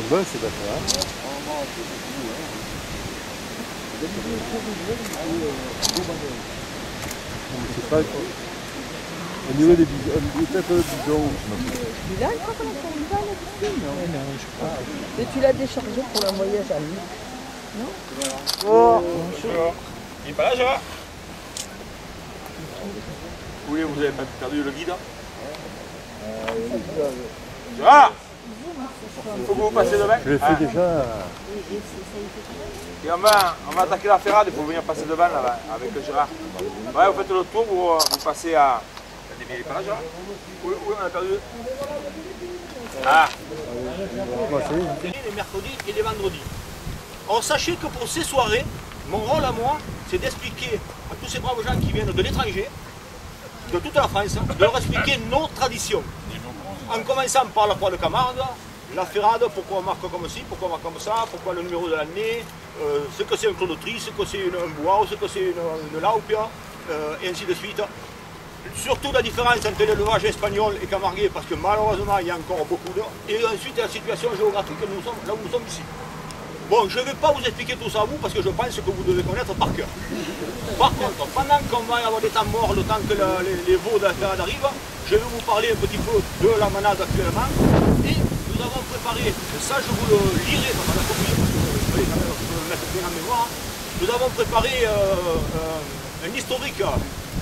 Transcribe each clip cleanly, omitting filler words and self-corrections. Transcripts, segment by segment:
sont bonnes ces bâtards. C'est pas au niveau des bidons, peut-être le bidon. Il a une fois qu'on a fait une vanne ici, non? Non, je crois pas. Et tu l'as déchargé pour un voyage à lui? Non? Oh, bonjour. Il n'est pas là, Gérard? Oui, vous avez pas perdu le guide? Gérard! Il faut que vous passiez devant. Je l'ai fait déjà. Et on va attaquer la ferrade, il faut venir passer devant là, avec Gérard. Ouais, vous faites le tour, vous passez à... Il n'est pas là, Gérard? Oui, on a perdu. Ah! Les mercredis et les vendredis. Or, sachez que pour ces soirées, mon rôle à moi, c'est d'expliquer à tous ces braves gens qui viennent de l'étranger, de toute la France, de leur expliquer nos traditions. En commençant par la croix de Camargue, la ferrade, pourquoi on marque comme ci, pourquoi on marque comme ça, pourquoi le numéro de l'année, ce que c'est un clonoterie, ce que c'est un bois, ce que c'est une laupe, et ainsi de suite. Surtout la différence entre l'élevage espagnol et camarguais, parce que malheureusement il y a encore beaucoup d'heures. Et ensuite la situation géographique là où nous sommes ici. Bon, je ne vais pas vous expliquer tout ça à vous, parce que je pense que vous devez connaître par cœur. Par contre, pendant qu'on va y avoir des temps morts, le temps que les veaux de la ferrade arrivent, je vais vous parler un petit peu de la manade actuellement. Et nous avons préparé, ça je vous le lirai, parce qu'on a copié, parce que vous pouvez le mettre bien en mémoire. Nous avons préparé un historique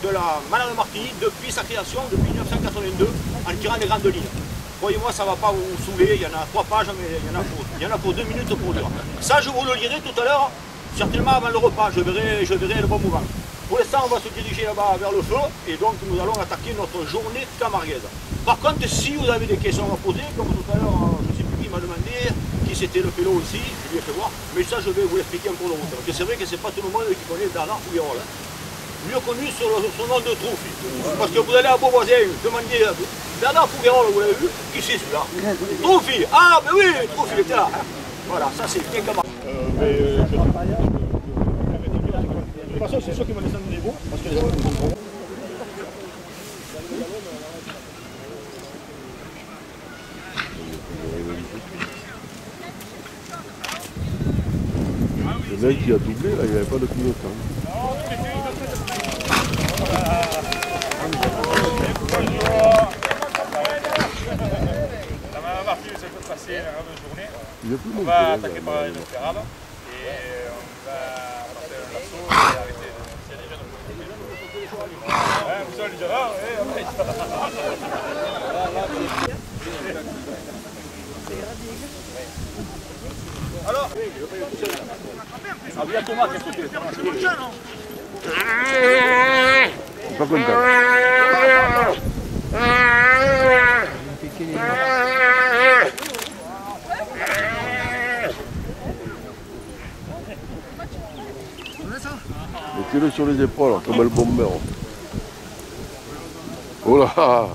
de la manade Martini depuis sa création, depuis 1982, en tirant les grandes lignes. Croyez-moi, ça ne va pas vous saouler, il y en a 3 pages, mais il y en a pour 2 minutes pour dire. Ça, je vous le lirai tout à l'heure, certainement avant le repas, je verrai le bon moment. Pour l'instant, on va se diriger là-bas vers le feu, et donc nous allons attaquer notre journée camarguaise. Par contre, si vous avez des questions à poser, comme tout à l'heure, je ne sais plus qui m'a demandé, qui c'était le pélo aussi, je lui ai fait voir, mais ça, je vais vous l'expliquer en cours de route. Parce que c'est vrai que ce n'est pas tout le monde qui connaît Bernard Fouguerolles. Mieux connu sur son nom de Troufi. Parce que vous allez à Beauvoisin, demandez Bernard Fouguerolles, vous l'avez vu? Qui c'est celui-là? Troufi! Ah, ben oui, Troufi il était là. Voilà, ça c'est bien comme de toute façon, c'est sûr qu'ils vont descendre des veaux, parce que les veaux sont gros. Le mec qui a doublé, là, il n'avait pas de clignotant. La manade Martini, ça peut passer la grande journée. On va attaquer par une ferrade et on va passer un lasso et arrêter. S'il y a des jeunes, on peut vous savez, Gérard, alors, ah, bien Thomas, qu'est-ce que tu fais? C'est bon, non? Pas content. Mettez-le sur les épaules, comme le bomber. Oh là!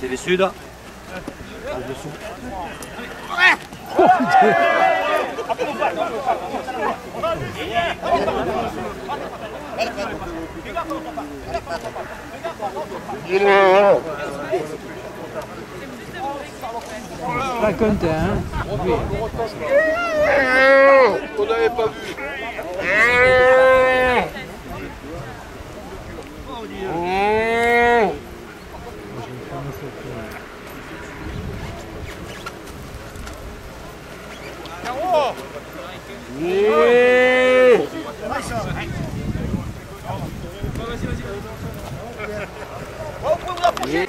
C'est les Sud. Pas content, hein? Oui. On n'avait pas vu. Vous pouvez vous approcher.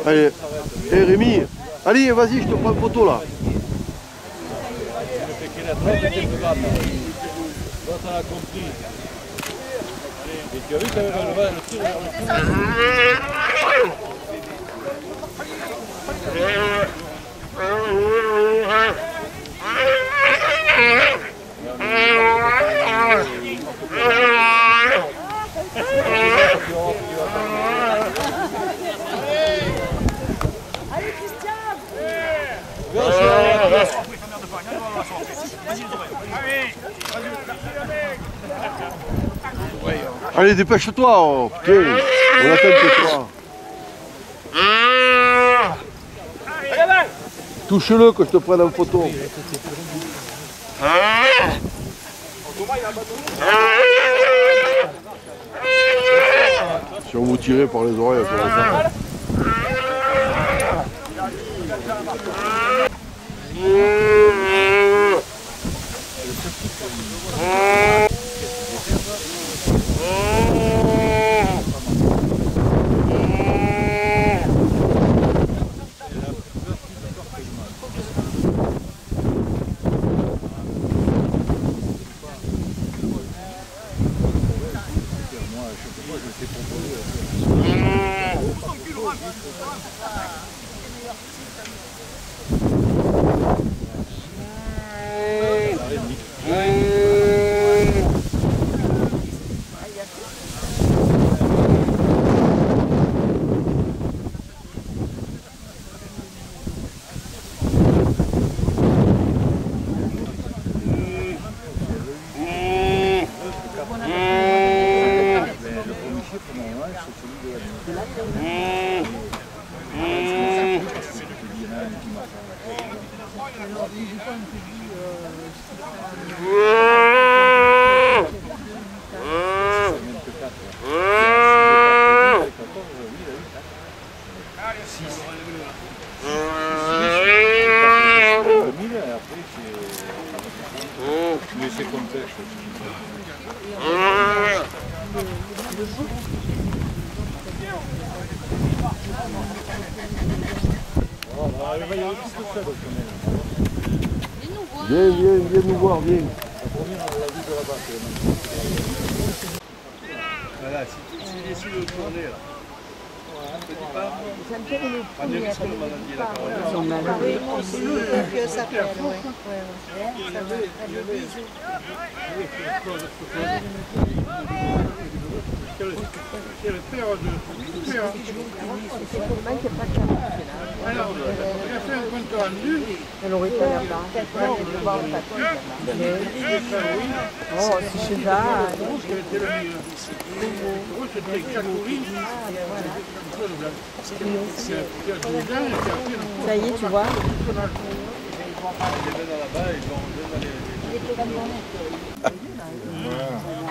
Allez, hé Rémi, allez, vas-y, je te prends une photo là. Allez, Christian! Allez, dépêche-toi, oh, putain, on attend que toi. Touche-le que je te prenne en photo. Si on vous tirait par les oreilles, ça va faire. Viens nous voir, viens. Voilà, si décide de tourner là. Ça me fait une première. Que ça fait, C'est le frère de frère. Alors, il a fait un compte rendu. Elle aurait pas l'air là. Oh, c'est chez ça. C'était Cacouri. Ça y est, tu vois.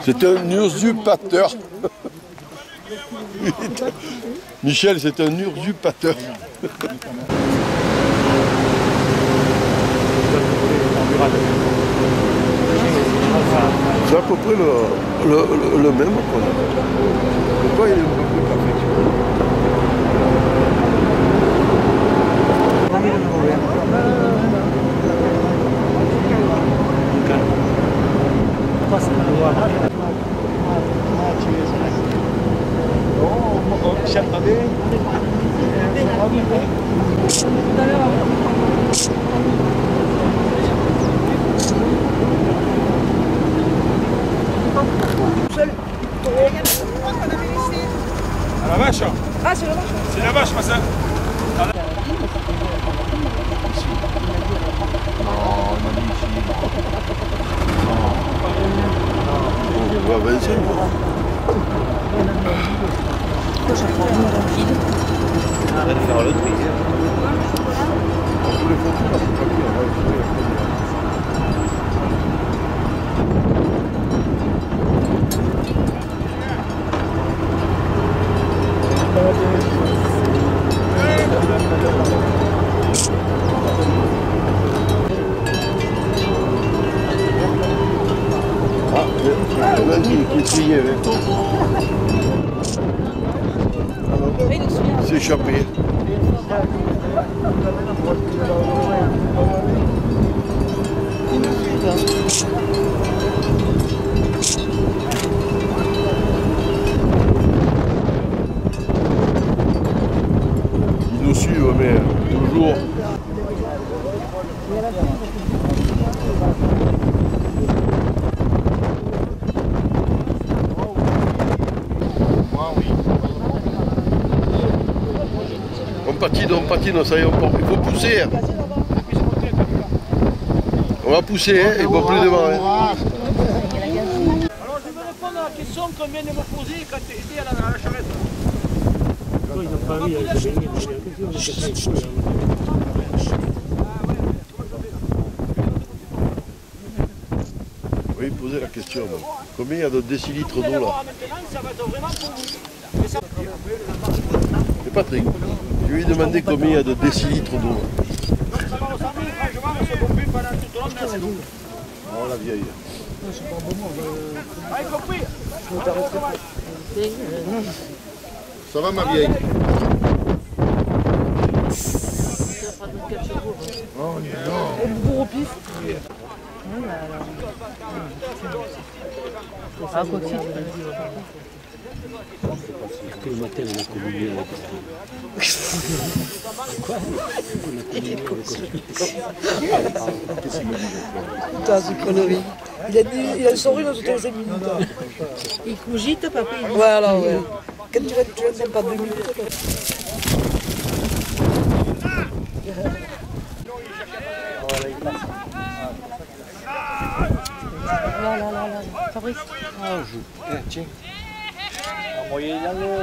C'est un usurpateur. Michel, c'est un usurpateur. C'est à peu près le même. Pourquoi il est un peu plus perfectionné? La vache. Ah, c'est la vache. C'est la vache, ma soeur. On va avancer. Arrête de faire l'autre. Tous les photos, là, c'est pas bien, ouais. Ah, il y en a un qui est signé avec toi. C'est l'échapper. Ils nous suivent, mais toujours. On patine, ça y est, il faut pousser. Hein. On va pousser, hein, il ne va plus devant. Hein. Alors je vais répondre à la question qu'on vient de me poser quand tu étais à la charrette. Ils n'ont pas vu, Oui, posez la question. Donc. Combien il y a de décilitres d'eau là? Maintenant, ça va être vraiment pour vous. C'est Patrick. Je lui ai demandé combien il y a de décilitres d'eau. Donc ça va ressembler franchement à ce qu'on fait pendant tout au long de la saison. Oh la vieille. Ah, y compris. Ça va ma vieille? Oh non. Bourre au pif. Ah, quoi que Que le matin, on a communié avec putain, c'est connerie. Il a le sourire dans toutes les 5 minutes. Il cogite, papa. Voilà, ouais. Quand tu vas même pas 2 minutes. Là, Fabrice. Ah, tiens. Envoyez dans l'eau.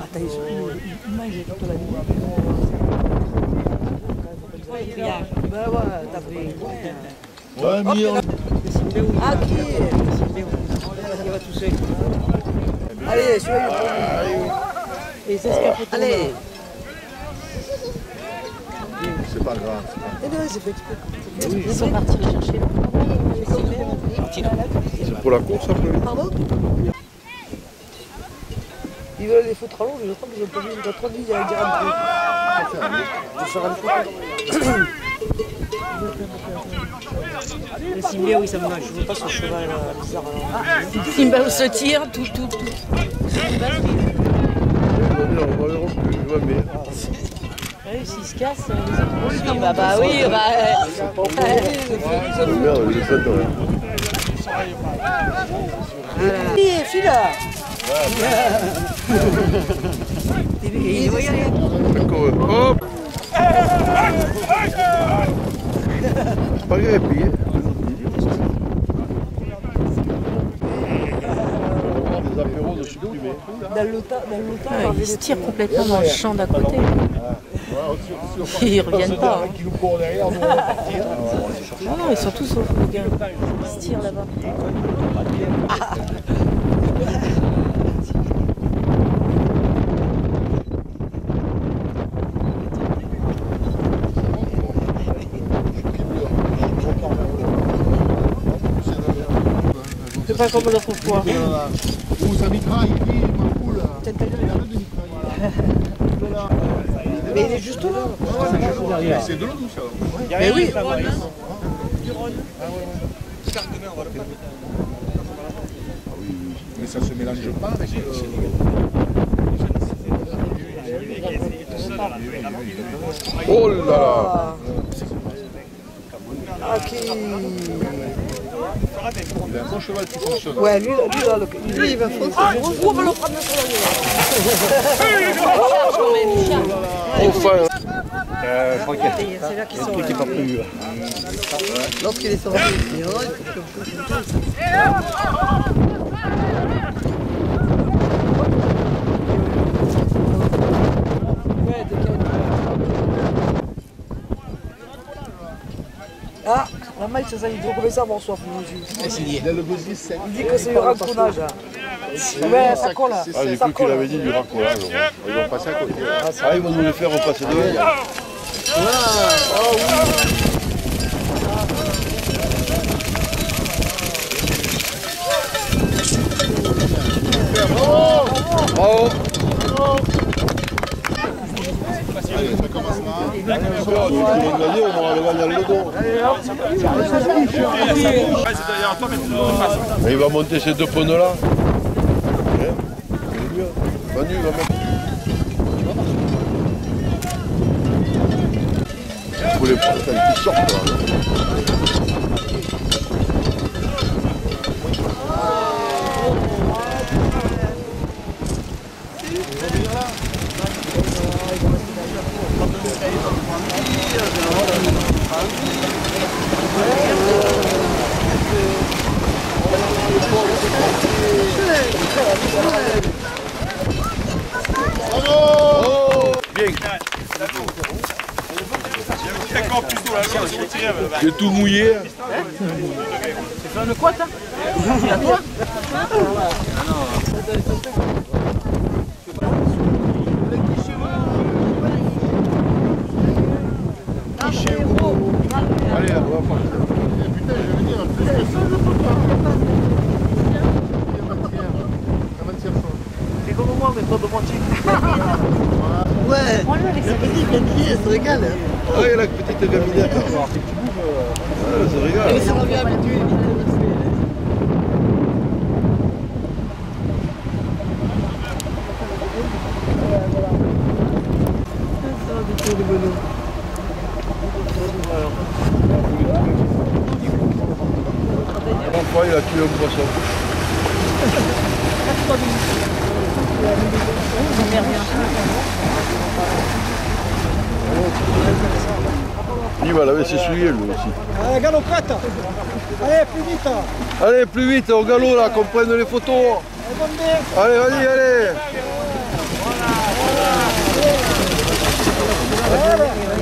Attends, il mange toute la nuit. Ben ouais, t'as pris. Ouais, million. Ah, qui? Il va tout seul. Allez, celui-là, Et c'est ce qu'a fait. allez. C'est pas grave. Eh non, c'est fait exprès. Ils sont partis les chercher. C'est pour la course après. Pardon? Ils veulent les foutre à l'eau, je crois qu'ils ont pas vu une 3 lignes à dire un truc. Je ferai une photo. Le Simba, oui, ça me mange. Je veux pas son cheval bizarre. Simba où se tire, tout. Simba, On va le reculer, il va bien. s'il se casse, les autres vont suivre. Bah oui, Merde, il est fait ouais. Allez, file là. D'accord, hop. Pas grave, puis. Des apéros de supprimés. Dans le temps, ils se tirent complètement dans le champ d'à côté. Ils reviennent pas. Non, ils sont tous au fond, les gars. Ils se tirent là-bas. c'est pas comme l'autre fois. Où ça mitraille, ma poule. Mais il est juste là. C'est de l'eau tout ça. Mais oui. Mais ça se mélange pas avec Oh là là. Ah, qui... Il a un bon cheval qui fonctionne. Ouais, lui il va foncer. Ah, on va le prendre sur la Enfin. Je crois qu'il y a C'est là qu'ils un sont. truc qui n'est pas prévu. L'autre il est sorti. Ah, la maille, c'est ça, il doit commencer à avoir soif. Il a le gosier sec. Il dit que c'est le racconnage. Ouais, ça colle. Ah, j'ai cru qu'il avait dit du racolage. Ils vont passer à côté. Ah, ils vont nous les faire repasser devant. Bravo. Allez, ça commence là. On va le gagner le dos. Il va monter ces deux pneus-là. Manu va mettre. Il faut les prendre quand ils sortent là. C'est tout mouillé. C'est un quoi ça? C'est à toi? Allez, on va partir. Putain, je veux dire, plus que ça, je peux pas. C'est comme moi, mais pas de moitié. Ouais, la petite gamine, elle se régale. Ah, il y a la petite gaminette. Elle se régale. Elle s'en revient habituée. Il a tué un poisson. Il va laver ses souliers lui aussi. Allez, galopette. Allez, plus vite. Allez, plus vite, au galop là, qu'on prenne les photos. Allez, vas-y, allez.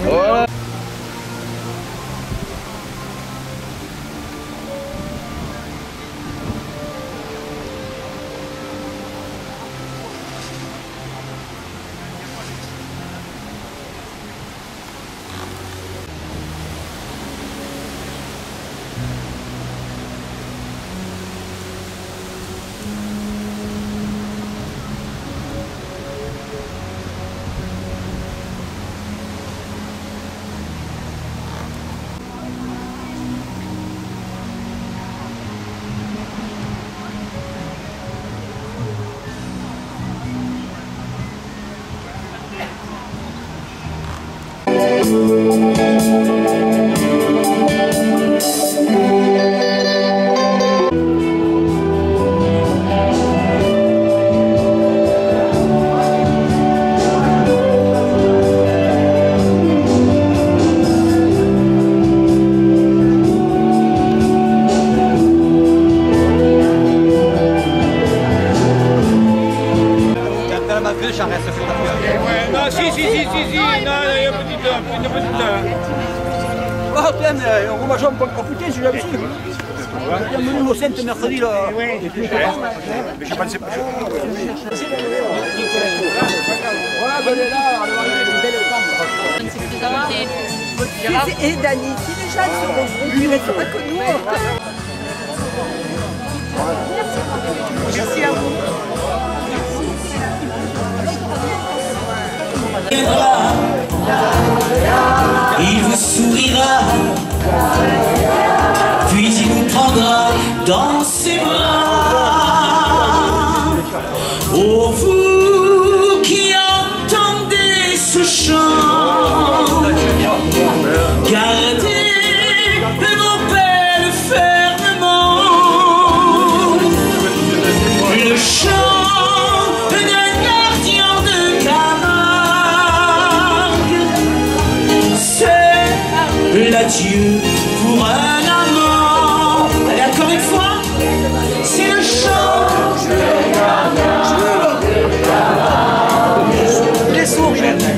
Voilà. Non, si, non, il y a une petite. Oh putain, mais on va jouer un peu. Oh putain, j'ai jamais su. Il est venu au Sainte mercredi là. Mais je pensais pas. Voilà, ben là, on va avoir une belle femme. Et Dani, si les gens se regroupent, il ne reste pas que nous. Merci à vous. Il vous sourira, puis il vous prendra dans ses bras. Oh, vous qui entendez ce chant, gardez vos belles fermement. Le chant d'un gardien de Camargue, c'est l'adieu pour un amant. Allez, encore une fois, c'est le chant. Les sourds, j'ai fait.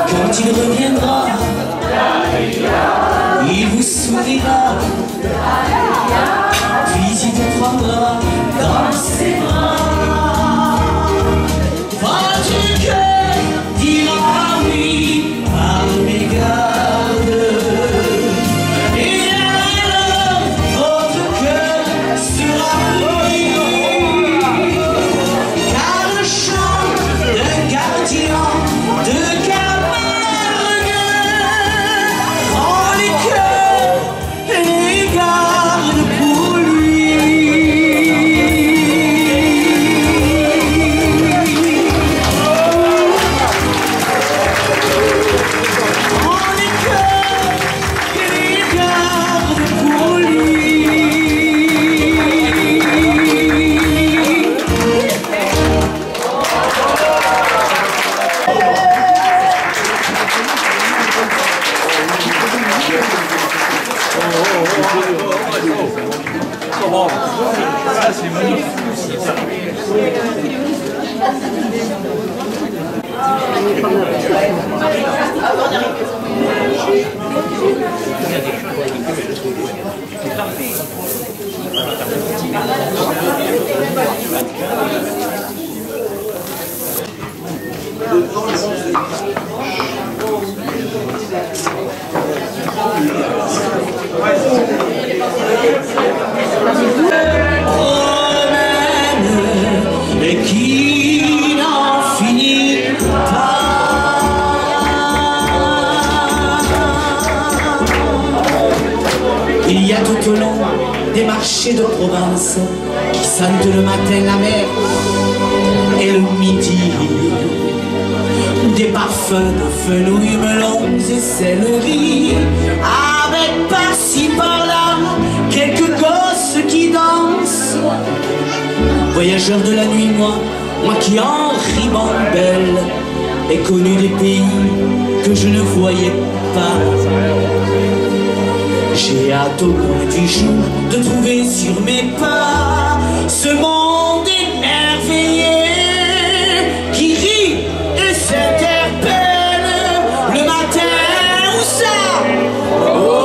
Quand il reviendra, il vous sourira. Et qui n'en finit pas. Il y a tout au long des marchés de province qui sentent le matin la mer et le midi des parfums de fenouil, melons et céleri, avec par-ci par-là quelques gosses qui dansent. Voyageur de la nuit, moi qui en ribambelle ai connu des pays que je ne voyais pas. J'ai hâte au bout du jour de trouver sur mes pas ce monde émerveillé qui rit et s'interpelle le matin où ça. Oh,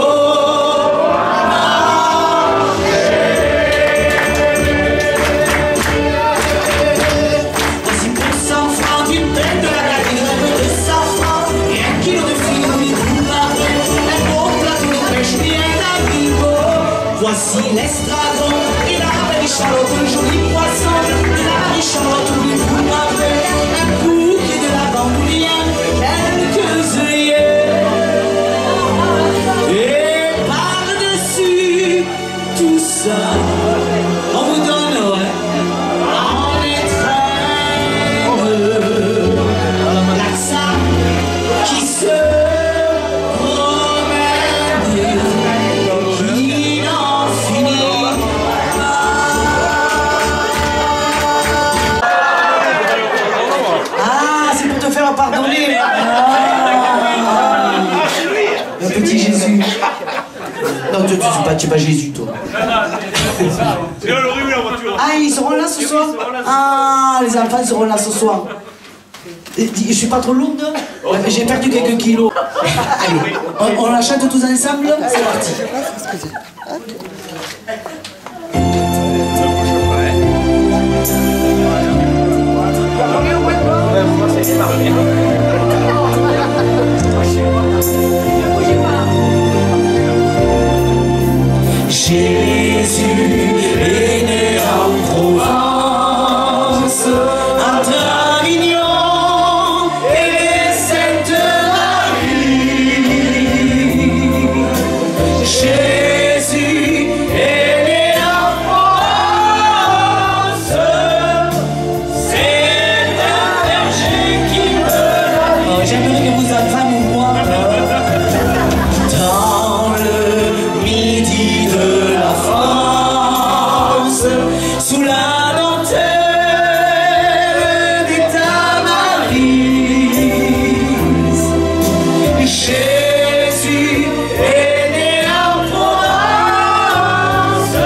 voici l'estragon et la Marie-Charlotte, un joli poisson de la Marie-Charlotte, voulez-vous m'avouer un bouquet de la bandoulière, quelques œillets. Et par-dessus tout ça, on vous donne en étreinte l'accent qui se pardonner. Le petit Jésus. Non, tu es pas Jésus, toi. Ah, ils seront là ce soir? Ah, les enfants seront là ce soir. Je suis pas trop lourde? J'ai perdu quelques kilos. Allez, on la chante tous ensemble? C'est parti. Jésus est né en Provence, entre Avignon et Sainte-Marie. Jésus est né en Provence, c'est un berger qui me l'a dit. J'aimerais que vous entendiez mon voix. Dans le midi de la France, sous la dentelle des tamaris, Jésus est né en Provence,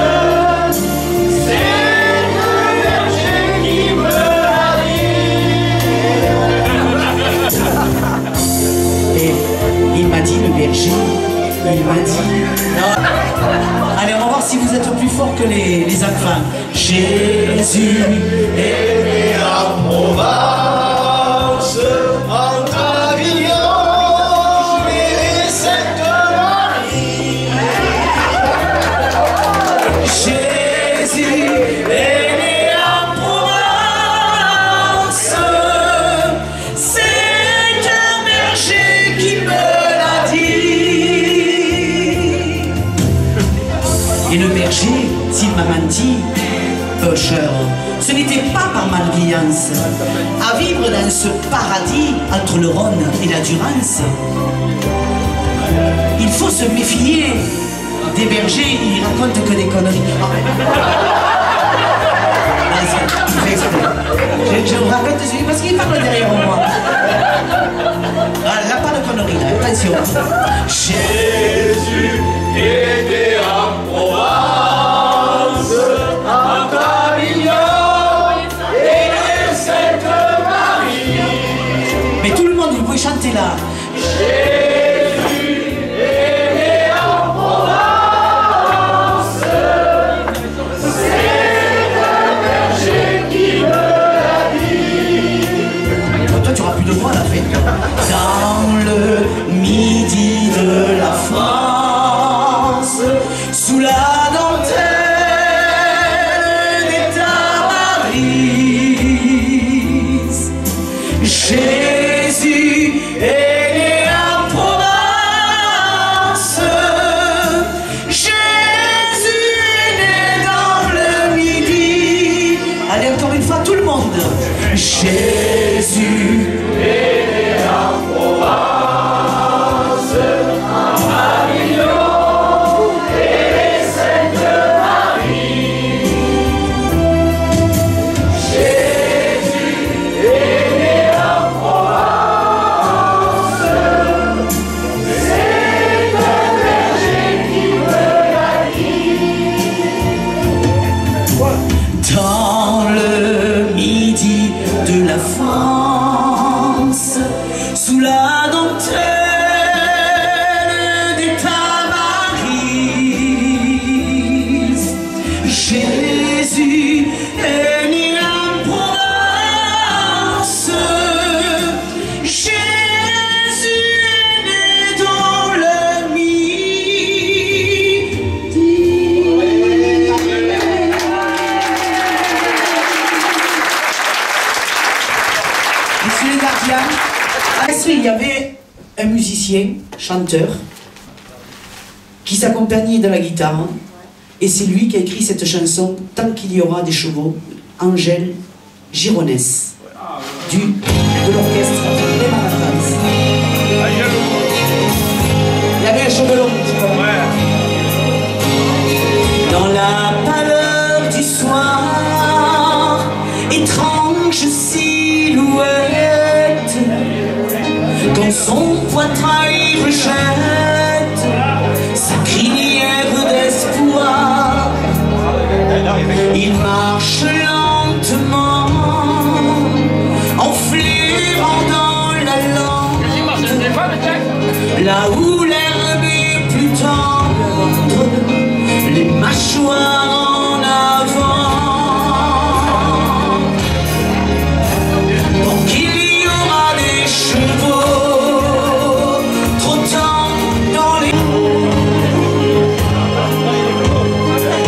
c'est un berger qui me l'a dit. Et il m'a dit, le berger, il m'a dit... Allez, on va voir si vous êtes plus fort que les enfants. Jésus est né en Provence, entre Avignon et Sainte-Marie. Jésus est né en Provence, c'est un berger qui me l'a dit. Et le berger, s'il m'a menti, pêcheur, ce n'était pas par malveillance. À vivre dans ce paradis entre le Rhône et la Durance, il faut se méfier des bergers, ils racontent que des conneries. Je vous raconte celui parce qu'il parle derrière moi. Ah, là, pas de conneries, là, attention. Jésus est né en Provence, entre Avignon Jésus est né en Provence, en Avignon et les Saintes Marie. Jésus est né en Provence, c'est un berger qui me l'a dit. Dans le midi de la France, sous la dentelle des Tamaris, Jésus est né en Provence. Jésus est né dans le midi. Monsieur les gardiens, à Essery, il y avait un musicien, chanteur, qui s'accompagnait de la guitare, et c'est lui qui a écrit cette chanson « Tant qu'il y aura des chevaux », Angèle Gironès, de l'orchestre des Maratons. Il avait un cheveu long, je crois. Dans la pâleur du soir, étrange silhouette, quand son poitrail rejette sa crinière d'espoir, il marche lentement, enflairant dans la lande, là où l'herbe est plus tendre, les mâchoires en avant. Pour qu'il y aura des chevaux trottant dans les...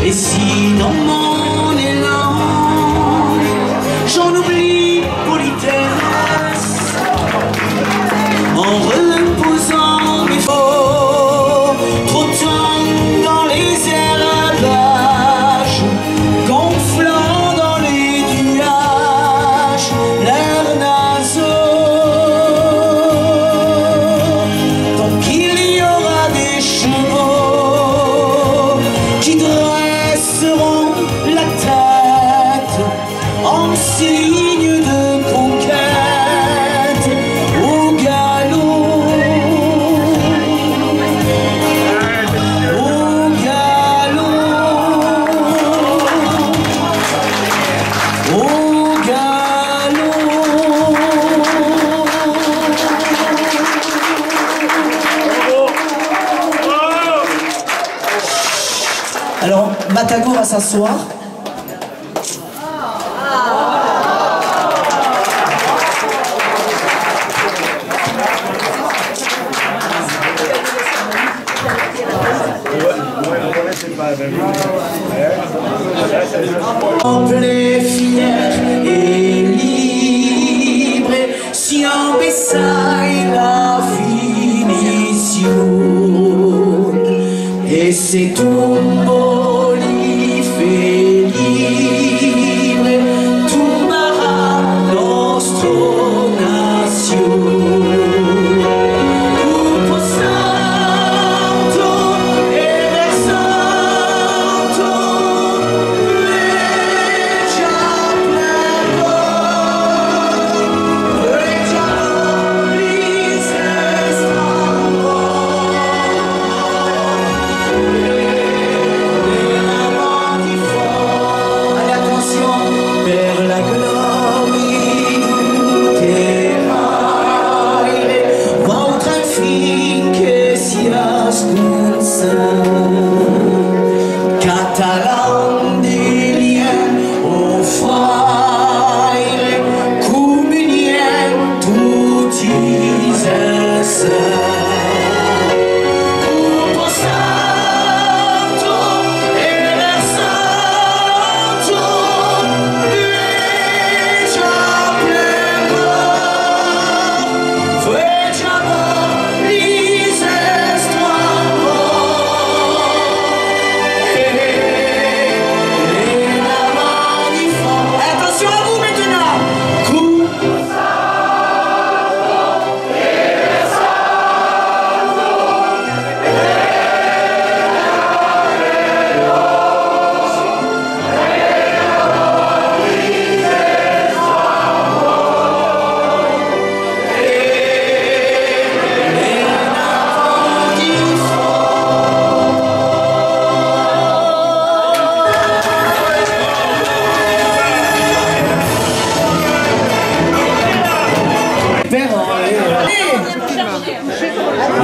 Et sinon mon élan, j'en oublie politesse, en reposant mes faux, trottant dans les herbages, gonflant dans les nuages l'air naseau. Tant qu'il y aura des chevaux qui dresseront la tête en signe de conquête au galop, au galop, au galop. Alors, Matago va s'asseoir. Ample et fier et libre, si en Bessaille la finition, et c'est tout molif et libre, tout barra nostro nation. super.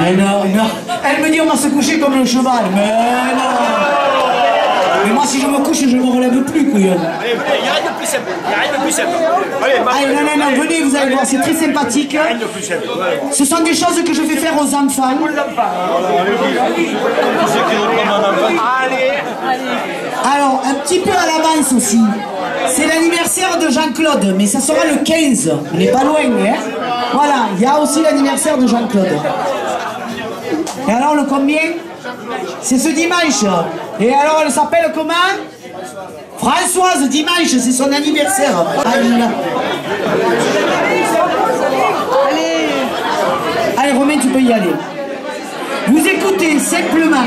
Mais non, non. Elle me dit on va se coucher comme le cheval. Mais non. Mais moi si je me couche, je ne me relève plus, couillon. Allez, venez, il n'y a rien de plus simple. Il n'y a rien de plus simple. Allez, non, non, non, venez, vous allez voir, c'est très sympathique. Rien de plus simple. Ce sont des choses que je fais faire aux enfants. Alors, un petit peu à l'avance aussi. C'est l'anniversaire de Jean-Claude, mais ça sera le 15. On n'est pas loin, hein. Voilà, il y a aussi l'anniversaire de Jean-Claude. Et alors, le combien? C'est ce dimanche. Et alors, elle s'appelle comment? Françoise, dimanche, c'est son anniversaire. Allez, Romain, tu peux y aller. Vous écoutez simplement